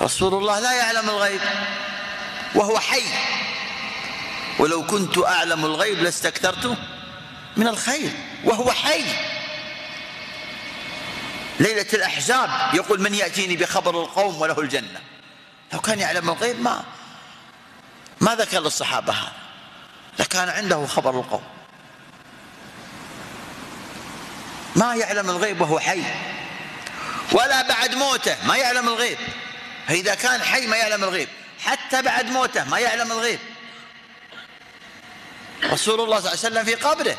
رسول الله لا يعلم الغيب وهو حي، ولو كنت أعلم الغيب لاستكثرت من الخير وهو حي. ليلة الأحزاب يقول: من يأتيني بخبر القوم وله الجنة. لو كان يعلم الغيب ما ذكر للصحابة هذا، لكان عنده خبر القوم. ما يعلم الغيب وهو حي، ولا بعد موته ما يعلم الغيب. فإذا كان حي ما يعلم الغيب، حتى بعد موته ما يعلم الغيب. رسول الله صلى الله عليه وسلم في قبره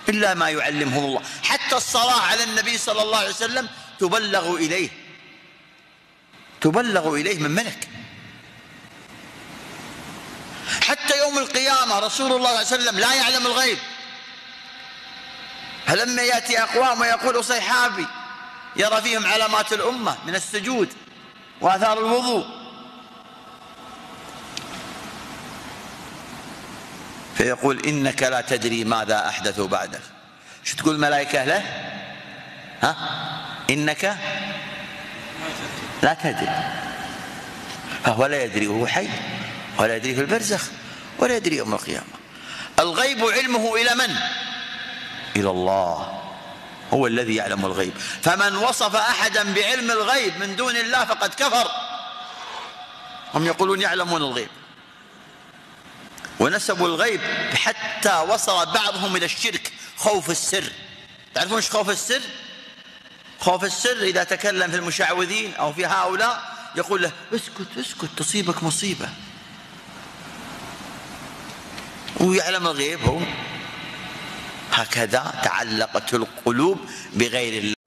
إلا ما يعلمه الله. حتى الصلاة على النبي صلى الله عليه وسلم تبلغ إليه من ملك. حتى يوم القيامة رسول الله صلى الله عليه وسلم لا يعلم الغيب. فلما يأتي أقوام ويقول: صحابي يرى فيهم علامات الأمة من السجود وآثار الوضوء، فيقول: إنك لا تدري ماذا أحدثوا بعدك. شو تقول الملائكة له؟ إنك لا تدري. فهو لا يدري وهو حي، ولا يدري في البرزخ، ولا يدري يوم القيامة. الغيب علمه إلى من؟ إلى الله، هو الذي يعلم الغيب. فمن وصف أحدا بعلم الغيب من دون الله فقد كفر. هم يقولون يعلمون الغيب، ونسبوا الغيب حتى وصل بعضهم إلى الشرك. خوف السر، تعرفون ايش خوف السر؟ خوف السر إذا تكلم في المشعوذين أو في هؤلاء يقول له: اسكت تصيبك مصيبة. ويعلم الغيب هو. هكذا تعلقت القلوب بغير الله.